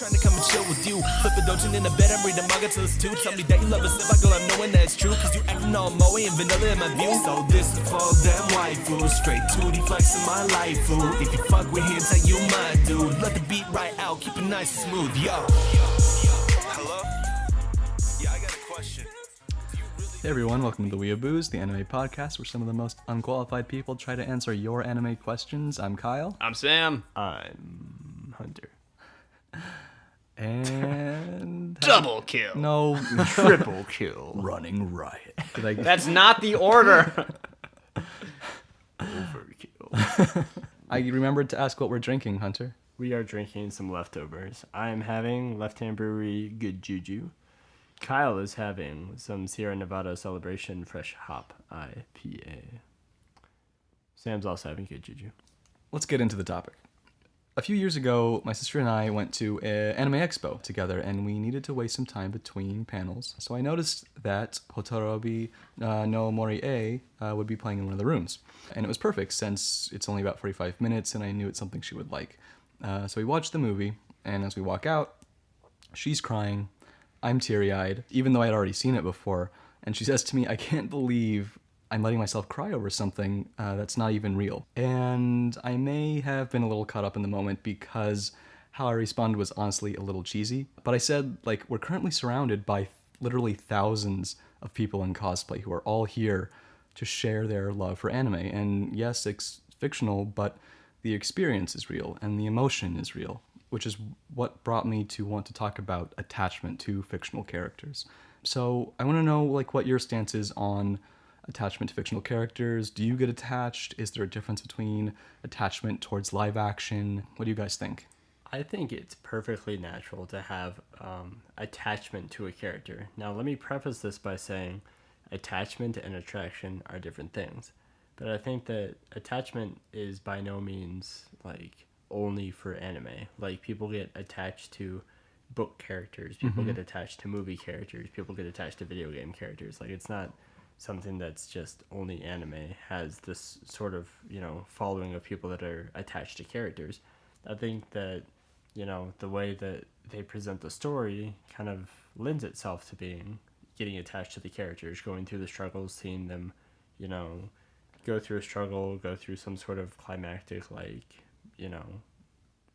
Trying to come and chill with you. Flip a dojin in the bed, I'm reading manga till it's 2. Tell me that you love us if I go, I'm knowing that it's true. Cause you acting all moe and vanilla in my view. So this is for them waifus. Straight 2D flex in my life, fool. If you fuck with hands, how you my dude. Let the beat right out, keep it nice and smooth, yo. Hello? Yeah, I got a question. Hey everyone, welcome to the Weeaboos, the anime podcast where some of the most unqualified people try to answer your anime questions. I'm Kyle. I'm Sam. I'm Hunter. And... Double kill. No. Triple kill. Running riot. That's not the order. Overkill. I remembered to ask what we're drinking, Hunter. We are drinking some leftovers. I am having Left Hand Brewery Good Juju. Kyle is having some Sierra Nevada Celebration Fresh Hop IPA. Sam's also having Good Juju. Let's get into the topic. A few years ago, my sister and I went to an anime expo together, and we needed to waste some time between panels. So I noticed that Hotorobi no Morie would be playing in one of the rooms. And it was perfect, since it's only about 45 minutes, and I knew it's something she would like. So we watched the movie, and as we walk out, she's crying, I'm teary-eyed, even though I had already seen it before. And she says to me, I can't believe I'm letting myself cry over something that's not even real. And I may have been a little caught up in the moment because how I responded was honestly a little cheesy. But I said, like, we're currently surrounded by literally thousands of people in cosplay who are all here to share their love for anime. And yes, it's fictional, but the experience is real and the emotion is real, which is what brought me to want to talk about attachment to fictional characters. So I want to know, like, what your stance is on attachment to fictional characters. Do you get attached? Is there a difference between attachment towards live action? What do you guys think? I think it's perfectly natural to have attachment to a character. Now, let me preface this by saying attachment and attraction are different things. But I think that attachment is by no means, like, only for anime. Like, people get attached to book characters. People get attached to movie characters. People get attached to video game characters. Like, it's not something that's just only anime has this sort of, following of people that are attached to characters. I think that, the way that they present the story kind of lends itself to getting attached to the characters, going through the struggles, seeing them, go through a struggle, go through some sort of climactic,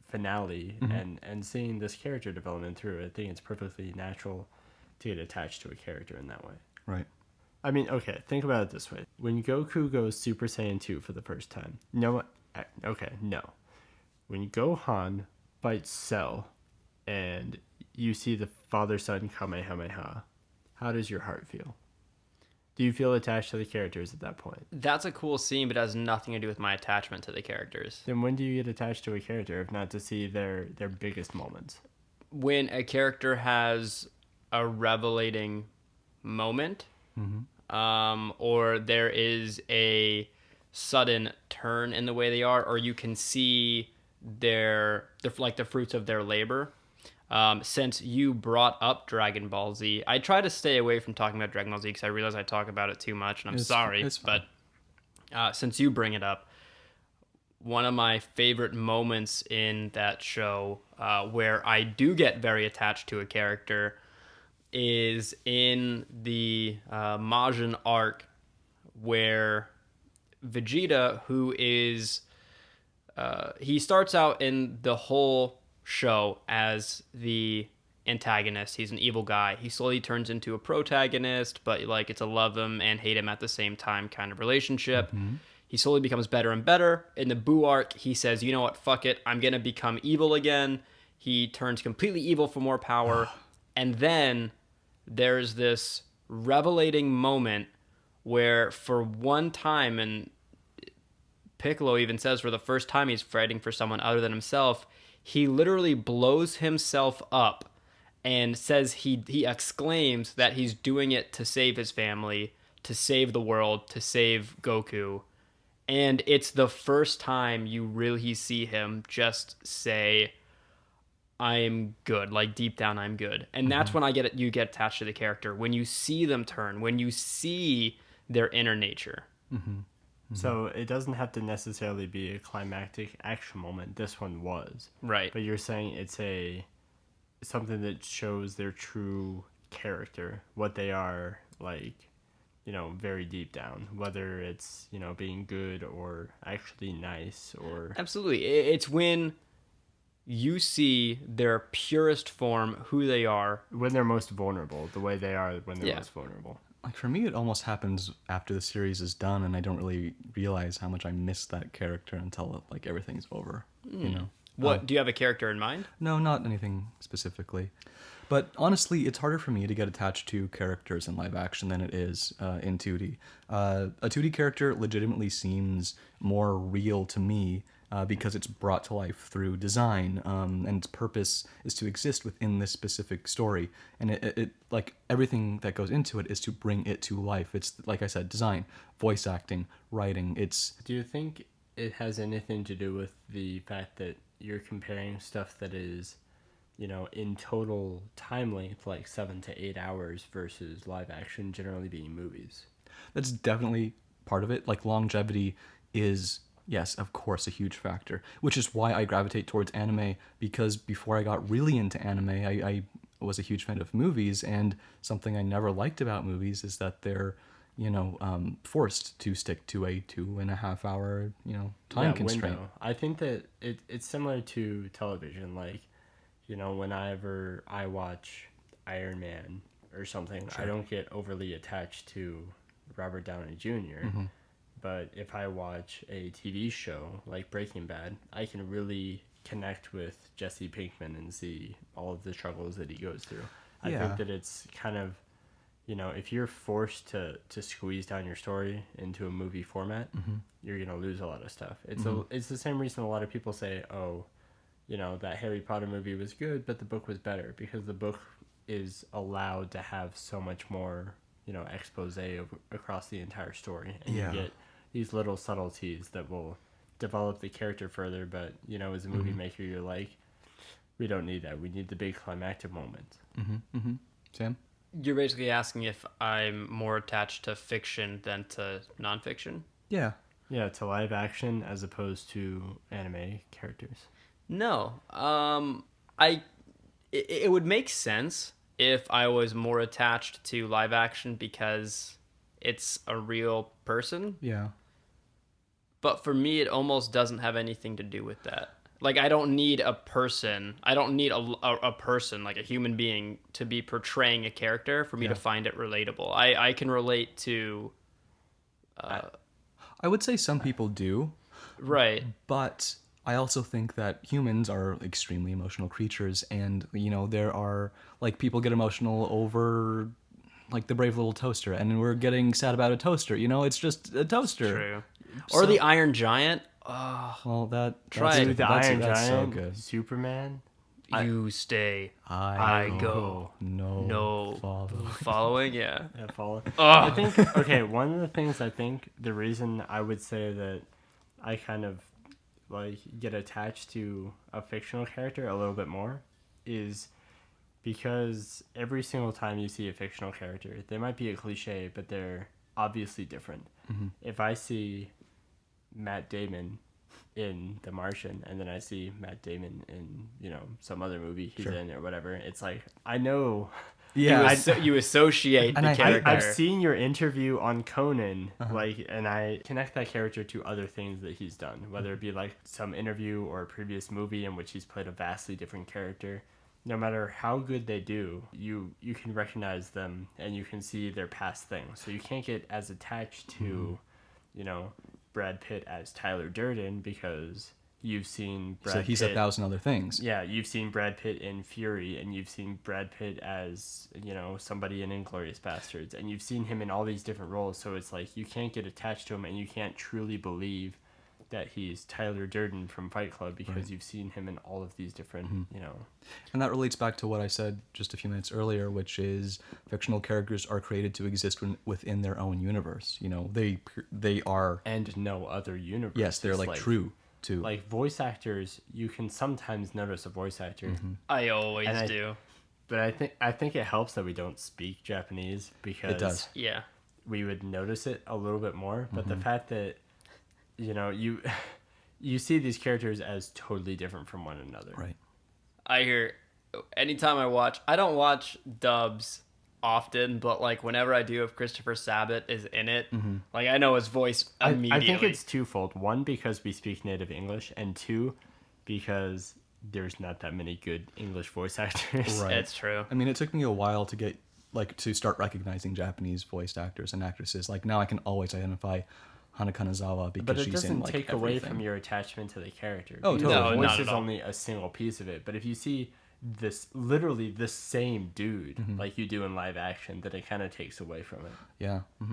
finale, and seeing this character development through. I think it's perfectly natural to get attached to a character in that way. Right. I mean, okay, think about it this way. When Goku goes Super Saiyan 2 for the first time, no. When Gohan fights Cell and you see the father-son Kamehameha, how does your heart feel? Do you feel attached to the characters at that point? That's a cool scene, but it has nothing to do with my attachment to the characters. Then when do you get attached to a character if not to see their biggest moments? When a character has a revelating moment, or there is a sudden turn in the way they are, or you can see their like the fruits of their labor. Since you brought up Dragon Ball Z, I try to stay away from talking about Dragon Ball Z because I realize I talk about it too much, and I'm sorry. But since you bring it up, one of my favorite moments in that show, where I do get very attached to a character, is in the Majin arc, where Vegeta, who is he starts out in the whole show as the antagonist. He's an evil guy. He slowly turns into a protagonist, but like it's a love him and hate him at the same time kind of relationship. He slowly becomes better and better. In the Boo arc, he says, you know what, fuck it, I'm gonna become evil again. He turns completely evil for more power. And then there's this revelating moment where for one time, and Piccolo even says for the first time he's fighting for someone other than himself, he literally blows himself up and says he exclaims that he's doing it to save his family, to save the world, to save Goku. And it's the first time you really see him just say, I'm good, like deep down I'm good. And that's when you get attached to the character, when you see them turn, when you see their inner nature. So it doesn't have to necessarily be a climactic action moment. This one was. Right. But you're saying it's a something that shows their true character, what they are like, very deep down, whether it's, being good or actually nice or Absolutely. It's when you see their purest form, who they are. when they're most vulnerable, the way they are when they're Yeah. most vulnerable. Like for me, it almost happens after the series is done, and I don't really realize how much I miss that character until like everything's over. You know. What do you have a character in mind? No, not anything specifically. But honestly, it's harder for me to get attached to characters in live action than it is in 2D. A 2D character legitimately seems more real to me because it's brought to life through design, and its purpose is to exist within this specific story. And it like everything that goes into it is to bring it to life. It's like I said, design, voice acting, writing. It's Do you think it has anything to do with the fact that you're comparing stuff that is, in total time length, like 7 to 8 hours versus live action generally being movies? That's definitely part of it. Like longevity is, yes, of course, a huge factor, which is why I gravitate towards anime, because before I got really into anime, I was a huge fan of movies, and something I never liked about movies is that they're, forced to stick to a 2.5 hour, time constraint. Window. I think that it's similar to television. Like, whenever I watch Iron Man or something, I don't get overly attached to Robert Downey Jr. But if I watch a TV show like Breaking Bad, I can really connect with Jesse Pinkman and see all of the struggles that he goes through. I Yeah. think that it's kind of, if you're forced to squeeze down your story into a movie format, you're going to lose a lot of stuff. It's the same reason a lot of people say, oh, that Harry Potter movie was good, but the book was better, because the book is allowed to have so much more, expose across the entire story. And Yeah. you get these little subtleties that will develop the character further, but, as a movie maker, you're like, we don't need that. We need the big climactic moment. Sam? You're basically asking if I'm more attached to fiction than to nonfiction? Yeah. Yeah, to live action as opposed to anime characters. No. It would make sense if I was more attached to live action because it's a real person. Yeah. But for me, it almost doesn't have anything to do with that. Like, I don't need a person. I don't need a person, like a human being, to be portraying a character for me to find it relatable. I can relate to... I would say some people do, right. but I also think that humans are extremely emotional creatures, and there are like people get emotional over like the brave little toaster, and we're getting sad about a toaster. It's just a toaster. True. Or the Iron Giant. Well, Try it. Dude, the Iron that's Giant, so good. Superman. You stay. I go. No. Following, yeah. Yeah, follow. I think, okay, one of the things the reason I would say that I kind of like get attached to a fictional character a little bit more is because every single time you see a fictional character, they might be a cliche, but they're obviously different. If I see Matt Damon in The Martian, and then I see Matt Damon in, some other movie he's in or whatever, it's like, I know. Yeah. You associate And the I- character. I've seen your interview on Conan, and I connect that character to other things that he's done, whether it be like some interview or a previous movie in which he's played a vastly different character. No matter how good they do, you can recognize them and you can see their past things. So you can't get as attached to, Brad Pitt as Tyler Durden because you've seen Brad So he's Pitt. 1,000 other things. Yeah, you've seen Brad Pitt in Fury, and you've seen Brad Pitt as, somebody in Inglourious Bastards, and you've seen him in all these different roles, so it's like you can't get attached to him, and you can't truly believe that he's Tyler Durden from Fight Club because you've seen him in all of these different, And that relates back to what I said just a few minutes earlier, which is fictional characters are created to exist within their own universe. They are... and no other universe. Yes, they're It's like true to... Like voice actors, you can sometimes notice a voice actor, I always And I- do. but I think it helps that we don't speak Japanese because It does. Yeah. we would notice it a little bit more. But the fact that you see these characters as totally different from one another. Right. I hear anytime I don't watch dubs often, but like whenever I do, if Christopher Sabat is in it, like I know his voice immediately. I think it's twofold. One, because we speak native English, and two, because there's not that many good English voice actors. Right. It's true. I mean, it took me a while to get to start recognizing Japanese voiced actors and actresses. Like now I can always identify Hana Kanazawa because But it she's doesn't in like take everything. away from your attachment to the character. Oh, Because totally. No, the not voice at is all. only a single piece of it. But if you see literally the same dude like you do in live action, then it kind of takes away from it. Yeah. I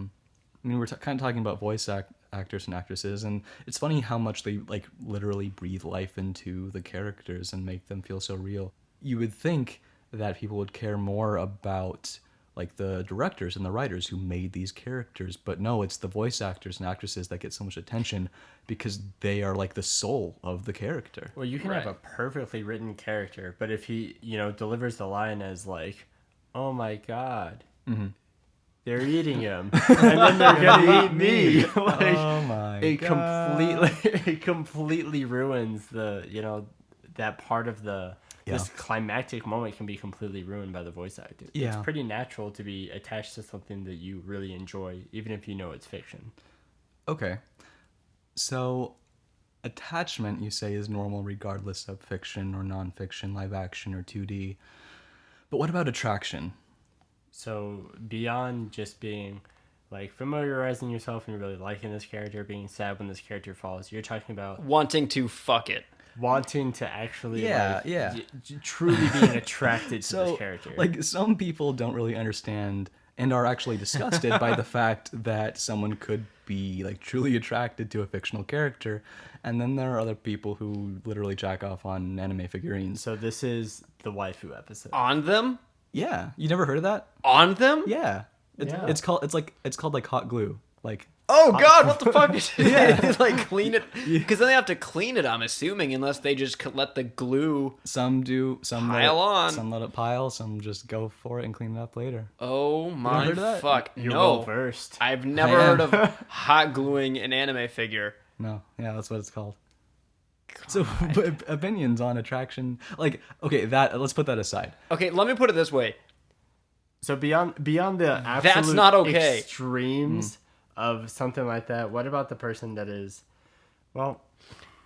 mean, we're kind of talking about voice actors and actresses, and it's funny how much they like literally breathe life into the characters and make them feel so real. You would think that people would care more about like the directors and the writers who made these characters, but no, it's the voice actors and actresses that get so much attention because they are like the soul of the character. Well, you can have a perfectly written character, but if he, delivers the line as like, "Oh my God, they're eating him, and then they're gonna eat me," like, Oh my it God. completely ruins that part of this climactic moment can be completely ruined by the voice actor. Yeah. It's pretty natural to be attached to something that you really enjoy, even if you know it's fiction. Okay. So, attachment, you say, is normal regardless of fiction or nonfiction, live action or 2D. But what about attraction? So beyond just being like familiarizing yourself and really liking this character, being sad when this character falls, you're talking about Wanting to fuck it. wanting to actually truly being attracted to this character. Like, some people don't really understand and are actually disgusted by the fact that someone could be like truly attracted to a fictional character, and then there are other people who literally jack off on anime figurines. So this is the waifu episode. On them? Yeah, you never heard of that? On them? Yeah, Yeah. it's called like hot glue. Like, Oh God! What the fuck? They like clean it because then they have to clean it. I'm assuming unless they just let the glue. some do, some Pile on. some let it pile, some just go for it and clean it up later. Oh my heard of that? fuck! You're No, well versed. I've never heard of hot gluing an anime figure. No, yeah, that's what it's called. So opinions on attraction, like, okay, let's put that aside. Okay, let me put it this way. So beyond the absolute not okay. extremes of something like that, what about the person that is, well,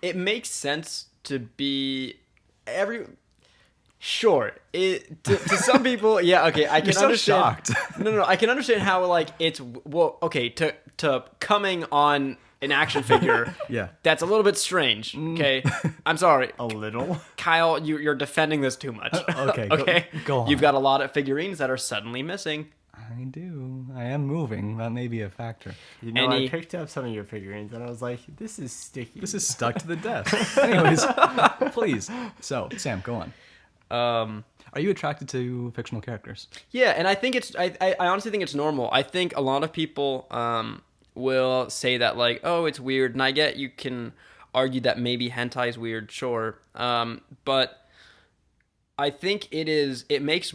It makes sense to be Sure, to some people, yeah, okay, I can You're so understand. shocked. No, I can understand how like it's okay to coming on an action figure. Yeah. That's a little bit strange. Okay, I'm sorry, a little? Kyle, you're defending this too much. Okay, okay, go on. You've got a lot of figurines that are suddenly missing. I do. I am moving. That may be a factor. Any- I picked up some of your figurines and I was like, this is sticky. This is stuck to the desk. Anyways, please. So, Sam, go on. Are you attracted to fictional characters? Yeah, and I think I honestly think it's normal. I think a lot of people will say that like, oh, it's weird, and I get you can argue that maybe hentai is weird, sure. But I think it makes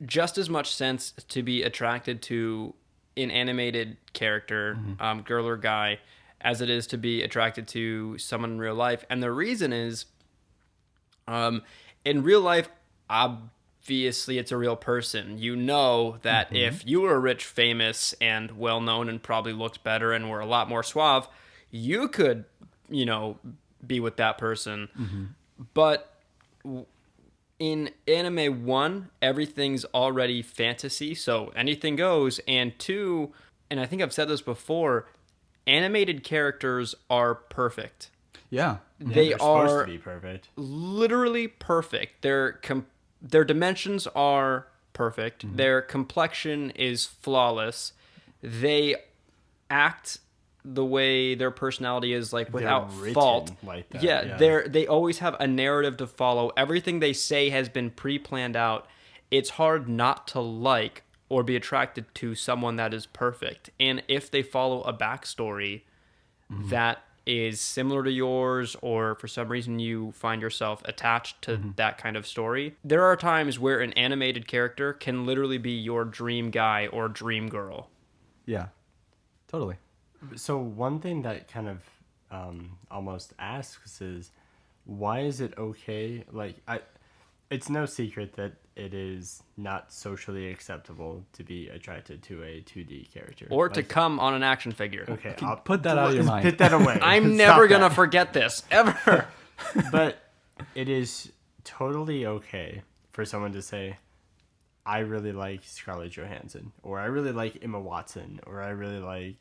just as much sense to be attracted to an animated character, girl or guy, as it is to be attracted to someone in real life. And the reason is, in real life, obviously it's a real person. You know that if you were rich, famous, and well-known and probably looked better and were a lot more suave, you could, be with that person. But in anime, one, everything's already fantasy, so anything goes. And two, and I think I've said this before, animated characters are perfect. Yeah. They They're are supposed to be perfect. literally perfect. Their dimensions are perfect. Their complexion is flawless. They act the way their personality is, like, without written fault. like that, Yeah, yeah. they always have a narrative to follow. Everything they say has been pre-planned out. It's hard not to like or be attracted to someone that is perfect. And if they follow a backstory that is similar to yours, or for some reason you find yourself attached to that kind of story, there are times where an animated character can literally be your dream guy or dream girl. Yeah. Totally. So one thing that kind of almost asks is, why is it okay? Like, it's no secret that it is not socially acceptable to be attracted to a 2D character. Or to come on an action figure. Okay, Put that out of your mind. Put that away. I'm Stop never going to that. forget this, ever. But it is totally okay for someone to say, I really like Scarlett Johansson, or I really like Emma Watson, or I really like,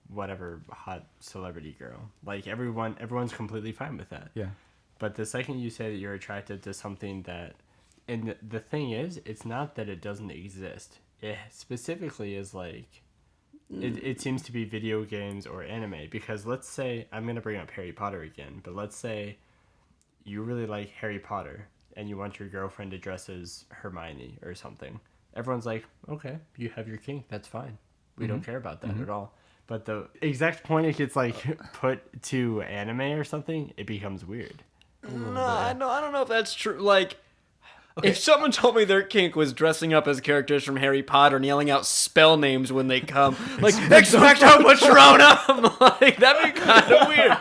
whatever hot celebrity girl. Like everyone's completely fine with that. Yeah. But the second you say that you're attracted to something that, and the thing is, it's not that it doesn't exist. It specifically is like, it seems to be video games or anime. Because let's say, I'm going to bring up Harry Potter again, but let's say you really like Harry Potter and you want your girlfriend to dress as Hermione or something. Everyone's like, okay, you have your kink, that's fine. We don't care about that at all. But the exact point it gets like put to anime or something, it becomes weird. No, I don't know if that's true. Like, if someone told me their kink was dressing up as characters from Harry Potter and yelling out spell names when they come, like, expecto Patronum, like, that'd be kind of weird.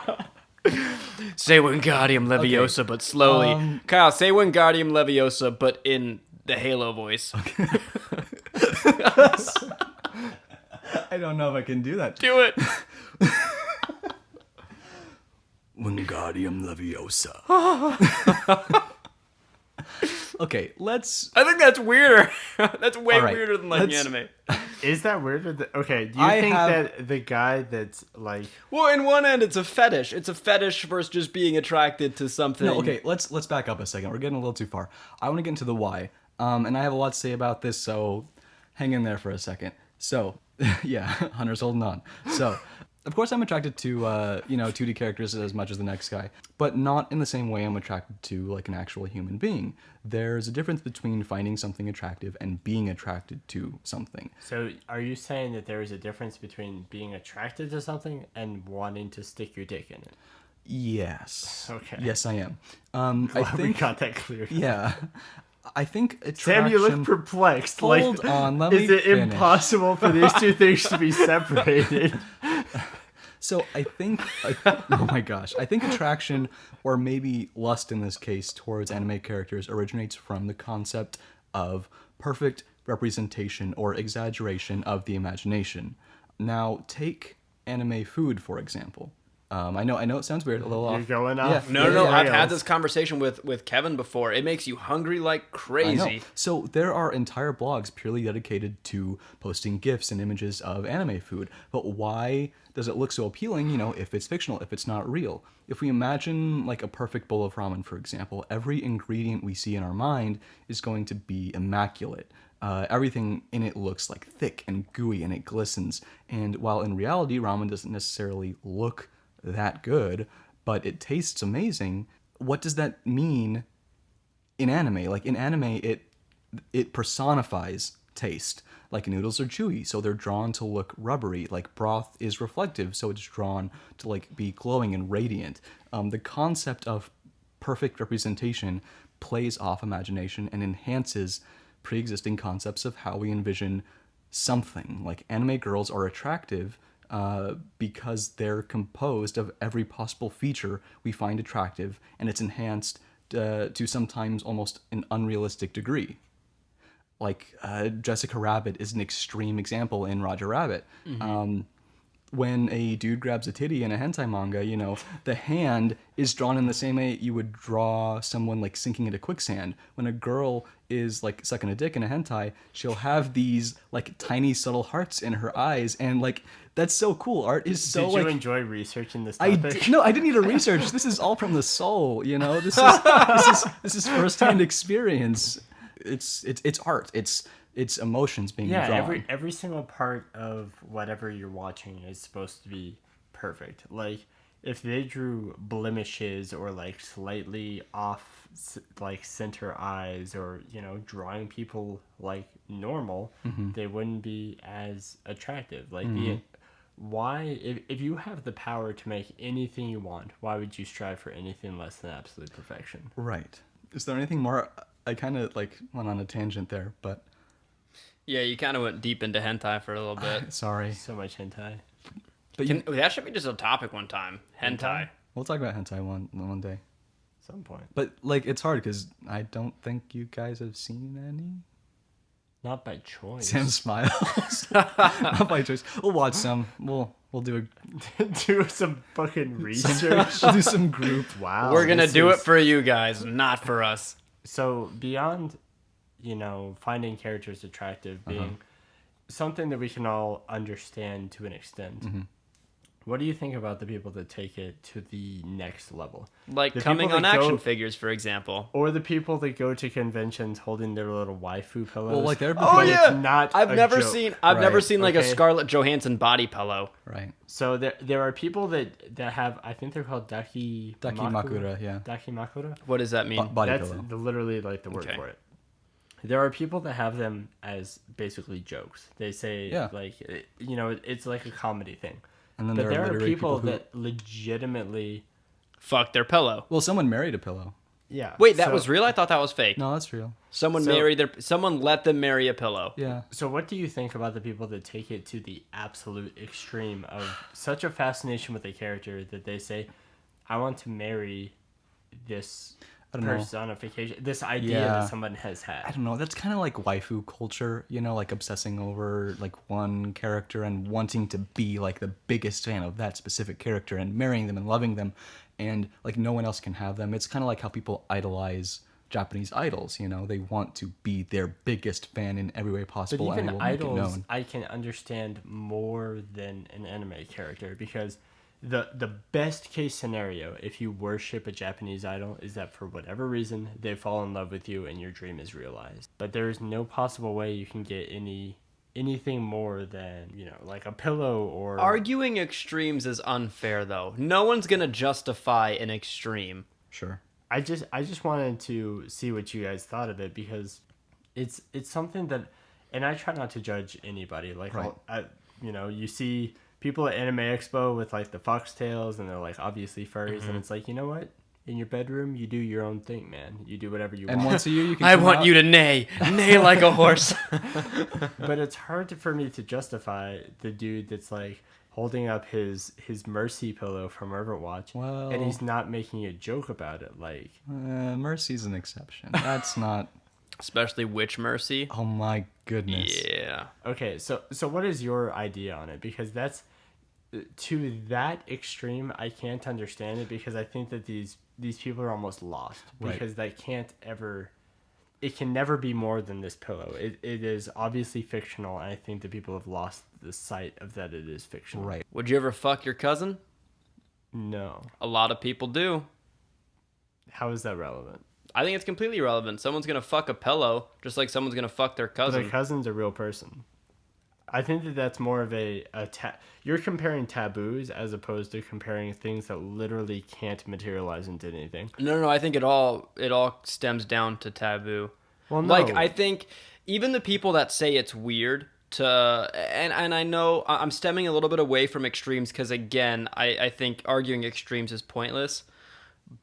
Say Wingardium Leviosa, but slowly. Kyle, say Wingardium Leviosa, but in the Halo voice. I don't know if I can do that. Do it. Wingardium Leviosa. Okay, let's... I think that's weirder. That's way All right, weirder than liking let's- anime. Is that weird? Okay, do you I think have- that the guy that's like... Well, in one end, it's a fetish. It's a fetish versus just being attracted to something. No, okay, let's back up a second. We're getting a little too far. I want to get into the why. And I have a lot to say about this, so hang in there for a second. So, yeah, Hunter's holding on. So, of course I'm attracted to, 2D characters as much as the next guy, but not in the same way I'm attracted to, like, an actual human being. There's a difference between finding something attractive and being attracted to something. So are you saying that there is a difference between being attracted to something and wanting to stick your dick in it? Yes. Okay. Yes, I am. We got that clear. Yeah. I think attraction... Sam, you look perplexed. Hold on, let me Is it finish. impossible for these two things to be separated? So I think, oh my gosh, I think attraction, or maybe lust in this case, towards anime characters originates from the concept of perfect representation or exaggeration of the imagination. Now, take anime food, for example. I know it sounds weird, a little You're off. going off. Yeah. No, I've had rails. this conversation with Kevin before. It makes you hungry like I crazy. know. So there are entire blogs purely dedicated to posting GIFs and images of anime food. But why does it look so appealing, if it's fictional, if it's not real? If we imagine like a perfect bowl of ramen, for example, every ingredient we see in our mind is going to be immaculate. Everything in it looks like thick and gooey and it glistens. And while in reality, ramen doesn't necessarily look that good, but it tastes amazing, what does that mean in anime? Like in anime, it personifies taste. Like noodles are chewy, so they're drawn to look rubbery. Like broth is reflective, so it's drawn to like be glowing and radiant. The concept of perfect representation plays off imagination and enhances pre-existing concepts of how we envision something. Like anime girls are attractive because they're composed of every possible feature we find attractive, and it's enhanced to sometimes almost an unrealistic degree. Like Jessica Rabbit is an extreme example in Roger Rabbit. Mm-hmm. When a dude grabs a titty in a hentai manga, the hand is drawn in the same way you would draw someone like sinking into quicksand. When a girl is like sucking a dick in a hentai, she'll have these like tiny subtle hearts in her eyes, and like that's so cool. Art is so Did like... you enjoy researching this I topic? no, I didn't need to research. This is all from the soul, This is firsthand experience. It's art. It's emotions being drawn. Yeah, every single part of whatever you're watching is supposed to be perfect. Like if they drew blemishes or like slightly off like center eyes, or drawing people like normal, they wouldn't be as attractive. Like why, if you have the power to make anything you want, why would you strive for anything less than absolute perfection? Right. Is there anything more? I kind of like went on a tangent there, but Yeah, you kind of went deep into hentai for a little bit. sorry. So much hentai. But That should be just a topic one time. Hentai. we'll talk about hentai one day. some point. But like, it's hard because I don't think you guys have seen any. Not by choice. Sam smiles. Not by choice. We'll watch some. We'll do Do some fucking a research. we'll do some group. Wow. We're gonna this do is- it for you guys, not for us. So beyond, finding characters attractive being something that we can all understand to an extent. What do you think about the people that take it to the next level? Like The coming people on that action go- figures, for example. Or the people that go to conventions holding their little waifu pillows? Well, like there are people. Oh But yeah, it's not I've a never joke. seen. I've never Right, seen like a okay. Scarlett Johansson body pillow. Right. So there are people that have, I think they're called Dakimakura, yeah. Dakimakura? What does that mean? Body That's pillow. literally like the word Okay. for it. There are people that have them as basically jokes. They say Yeah. it's like a comedy thing. And then But there are literally people who. that legitimately, Fuck their pillow. Well, someone married a pillow. yeah. Wait, that so- was real? I thought that was fake. No, that's real. Someone So- someone let them marry a pillow. Yeah. So what do you think about the people that take it to the absolute extreme of such a fascination with a character that they say, I want to marry this I don't know. personification, this idea Yeah. that someone has I had. don't know. That's kind of like waifu culture, like obsessing over like one character and wanting to be like the biggest fan of that specific character and marrying them and loving them, and like no one else can have them. It's kind of like how people idolize Japanese idols. They want to be their biggest fan in every way But possible, and even they will make it idols, known. I can understand more than an anime character because the best case scenario, if you worship a Japanese idol, is that for whatever reason they fall in love with you and your dream is realized. But there is no possible way you can get anything more than like a pillow or Arguing extremes is unfair, though. No one's gonna justify an extreme. Sure. I just wanted to see what you guys thought of it because it's something that, and I try not to judge anybody. Like, Right. you see people at Anime Expo with like the foxtails and they're like obviously furries, Mm-hmm. and it's like, you know what? In your bedroom, you do your own thing, man. You do whatever you And want. once a year, you can. I come want out- you to neigh like a horse. But it's hard for me to justify the dude that's like holding up his mercy pillow from Overwatch, Well- and he's not making a joke about it. Like, Mercy's an exception. That's not. Especially Witch Mercy. Oh my goodness. Yeah. okay, so what is your idea on it? Because that's to that extreme. I can't understand it because I think that these people are almost lost Right. because they can't ever. It can never be more than this pillow. It is obviously fictional, and I think that people have lost the sight of that it is fictional. Right. Would you ever fuck your cousin? No. A lot of people do. How is that relevant? I think it's completely irrelevant. Someone's gonna fuck a pillow, just like someone's gonna fuck their But cousin. a cousin's a real person. I think that that's more of you're comparing taboos as opposed to comparing things that literally can't materialize into anything. No, I think it all stems down to taboo. Well, no. Like, I think even the people that say it's weird and I know I'm stemming a little bit away from extremes because, again, I think arguing extremes is pointless.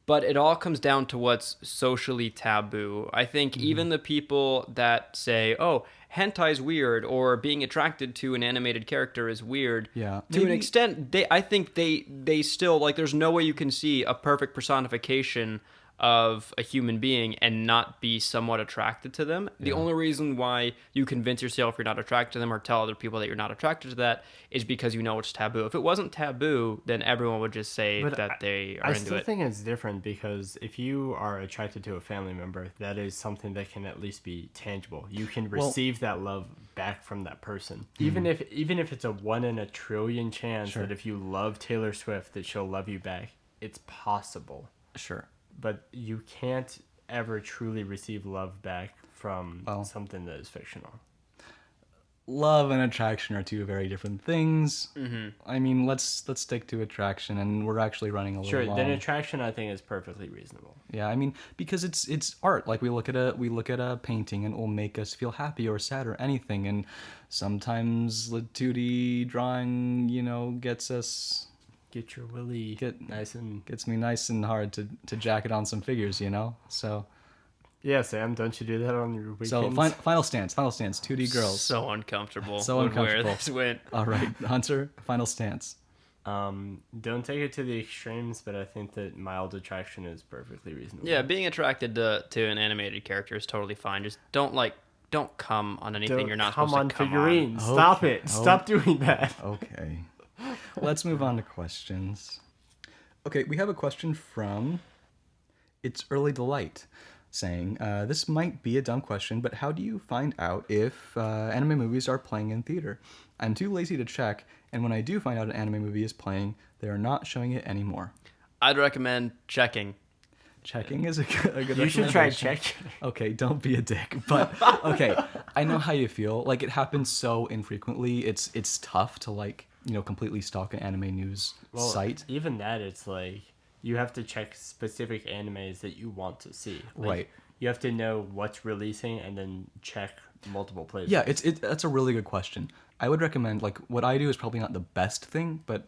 But it all comes down to what's socially taboo. I think even the people that say, oh, hentai's weird, or being attracted to an animated character is weird. Yeah. To an Maybe- extent, I think they still, like, there's no way you can see a perfect personification of a human being and not be somewhat attracted to them. The only reason why you convince yourself you're not attracted to them or tell other people that you're not attracted to that is because you know it's taboo. If it wasn't taboo, then everyone would just say But that they are I into still it. think it's different because if you are attracted to a family member, that is something that can at least be tangible. You can receive that love back from that person. Even if it's a 1 in a trillion chance that if you love Taylor Swift that she'll love you back, it's possible. Sure. But you can't ever truly receive love back from Well. something that is fictional. Love and attraction are two very different things. Mm-hmm. I mean, let's stick to attraction, and we're actually running a little Sure, long. then attraction I think is perfectly reasonable. Yeah, I mean, because it's art. Like we look at a painting, and it will make us feel happy or sad or anything. And sometimes the 2D drawing, gets Get your willy gets me nice and hard to jack it on some figures. So Yeah, Sam, don't you do that on your weekends? so final stance. 2D girls. So uncomfortable. So with where uncomfortable. this went. All right, Hunter. Final stance. Don't take it to the extremes, but I think that mild attraction is perfectly reasonable. Yeah, being attracted to an animated character is totally fine. Just don't come on anything Don't you're not come supposed on to come figurines. on. Stop Okay. it. Stop doing that. Okay. Let's move on to questions. Okay, we have a question from It's Early Delight saying, this might be a dumb question, but how do you find out if anime movies are playing in theater? I'm too lazy to check, and when I do find out an anime movie is playing, they are not showing it anymore. I'd recommend checking. Checking is a good You should try recommendation. checking. Okay, don't be a dick. But okay, I know how you feel. Like, it happens so infrequently. It's tough to, like, completely stalk an anime news site. Even that, it's like you have to check specific animes that you want to see. Like, Right. You have to know what's releasing and then check multiple places. Yeah, that's a really good question. I would recommend, like, what I do is probably not the best thing, but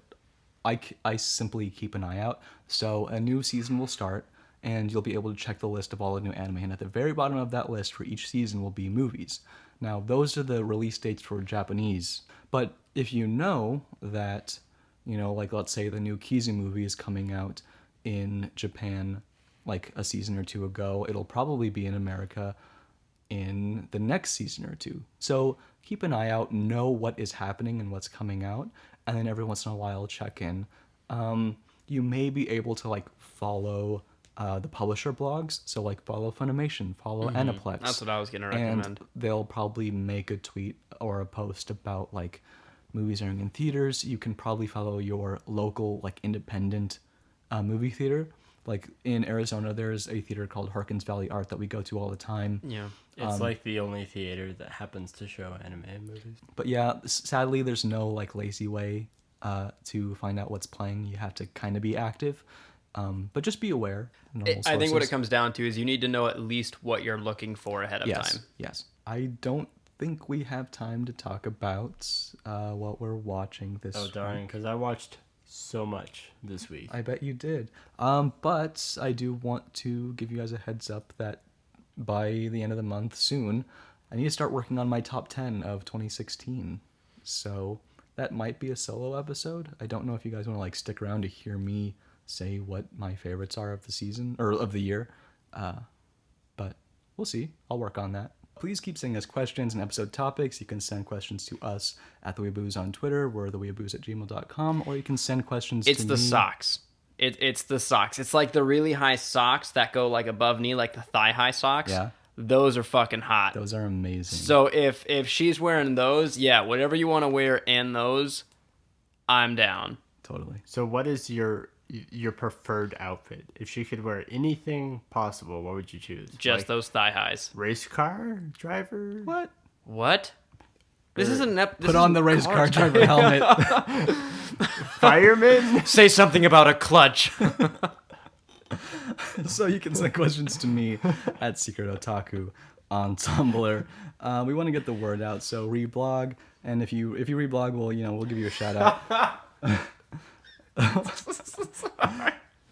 I simply keep an eye out. So a new season will start, and you'll be able to check the list of all the new anime. And at the very bottom of that list for each season will be movies. Now, those are the release dates for Japanese. But if you know that, like, let's say the new Kizu movie is coming out in Japan like a season or two ago, it'll probably be in America in the next season or two. So keep an eye out, know what is happening and what's coming out, and then every once in a while check in. You may be able to, like, follow the publisher blogs, so, like, follow Funimation, follow Aniplex. That's what I was gonna recommend. And they'll probably make a tweet or a post about, like, movies airing in theaters. You can probably follow your local, like, independent movie theater. Like, in Arizona, there's a theater called Harkins Valley Art that we go to all the time. Yeah. It's like the only theater that happens to show anime movies. But yeah, sadly, there's no, like, lazy way to find out what's playing. You have to kind of be active. But just be aware. I think what it comes down to is you need to know at least what you're looking for ahead of time. Yes. I don't think we have time to talk about what we're watching this week. Oh, darn, because I watched so much this week. I bet you did. But I do want to give you guys a heads up that by the end of the month soon, I need to start working on my top 10 of 2016. So that might be a solo episode. I don't know if you guys want to, like, stick around to hear me say what my favorites are of the season or of the year. But we'll see. I'll work on that. Please keep sending us questions and episode topics. You can send questions to us at The Weeaboos on Twitter. We're theweeaboos@gmail.com. Or you can send questions It's to the me. socks. It's the socks. It's like the really high socks that go, like, above knee, like the thigh high socks. Yeah. Those are fucking hot. Those are amazing. So if she's wearing those, yeah, whatever you want to wear in those, I'm down. Totally. So what is your preferred outfit? If she could wear anything possible, what would you choose? Just Like, those thigh highs. race car driver? What? This isn't Put on the race car driver helmet. Fireman? Say something about a clutch. So you can send questions to me at Secret Otaku on Tumblr. We want to get the word out, so reblog. And if you reblog, we'll give you a shout out.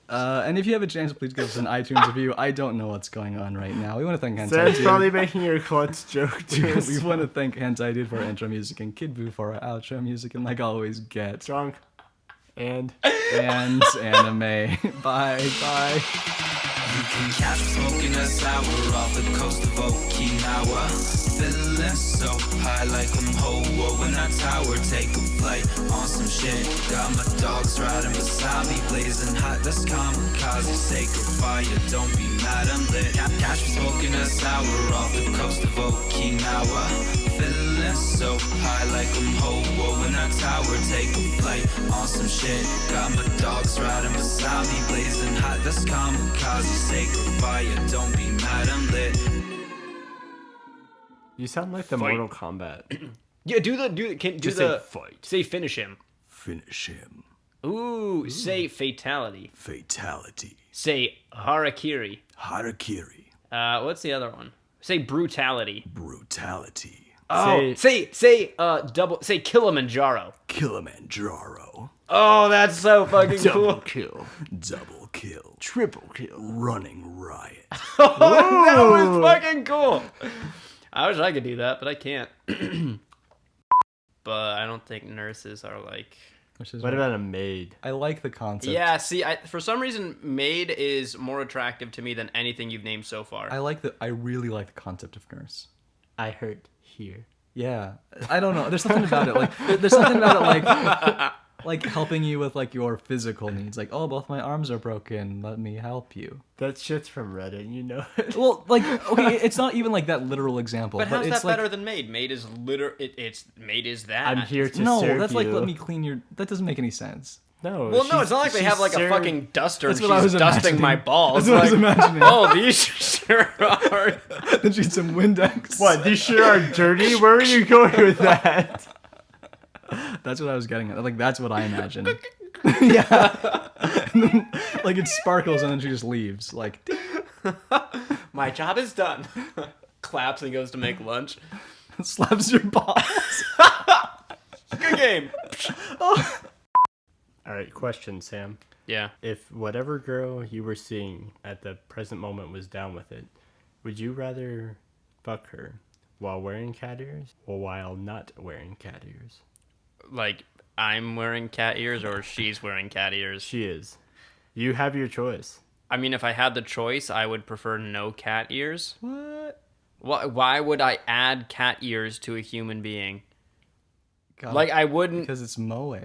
And if you have a chance, please give us an iTunes review. I don't know what's going on right now. We want to thank Hentai That's Dude. probably making your clutch joke too. We want to thank Hentai Dude for our intro music and Kid Boo for our outro music. And like always, get Drunk. And anime. Bye. You can catch me smoking a sour off the coast of Okinawa. Feeling so high like I'm Ho in that tower. Take a flight on some shit. Got my dogs riding beside me, blazing hot. That's kamikaze, sacred fire. Don't be mad, I'm lit. Catch me smoking a sour off the coast of Okinawa. Feeling so high like I'm Ho in that tower. Take a flight on some shit. Got my dogs riding beside me, blazing hot. That's kamikaze, sacred fire. Don't be mad, I'm lit. you sound like the Fight. Mortal Kombat. Yeah, do Just the say fight. say finish him. Finish him. Ooh, say fatality. Fatality. Say harakiri. Harakiri. What's the other one? Say brutality. Brutality. Oh, say double. Say Kilimanjaro. Kilimanjaro. Oh, that's so fucking Double cool. kill. Double kill. Triple kill. Running riot. That was fucking cool. I wish I could do that, but I can't. But I don't think nurses are like Which is What about a maid? I like the concept. Yeah, see, for some reason, maid is more attractive to me than anything you've named so far. I really like the concept of nurse. I hurt here. Yeah, I don't know. There's something about it. Like there's something about it, like helping you with like your physical needs. Like, oh, both my arms are broken. Let me help you. That shit's from Reddit, you know it. Well, like, okay, it's not even like that literal example. But how's it's that like, better than maid? Maid is it's maid is that. I'm here to no, serve that's you. like let me clean your. That doesn't make any sense. No. Well, no, it's not like they have like a served- fucking duster and That's what I she's was dusting imagining. my balls. That's what I was Like, imagining. oh, these sure are. Then she had some Windex. What? These sure are dirty? Where are you going with that? That's what I was getting at. Like that's what I imagined. Yeah. And then, like it sparkles and then she just leaves. Like ding. My job is done. Claps and goes to make lunch. Slaps your balls. Good game. All right, question, Sam. Yeah. If whatever girl you were seeing at the present moment was down with it, would you rather fuck her while wearing cat ears or while not wearing cat ears? Like I'm wearing cat ears or she's wearing cat ears. She is. You have your choice. I mean, if I had the choice, I would prefer no cat ears. What? Why would I add cat ears to a human being? God, Like I wouldn't. because it's moe.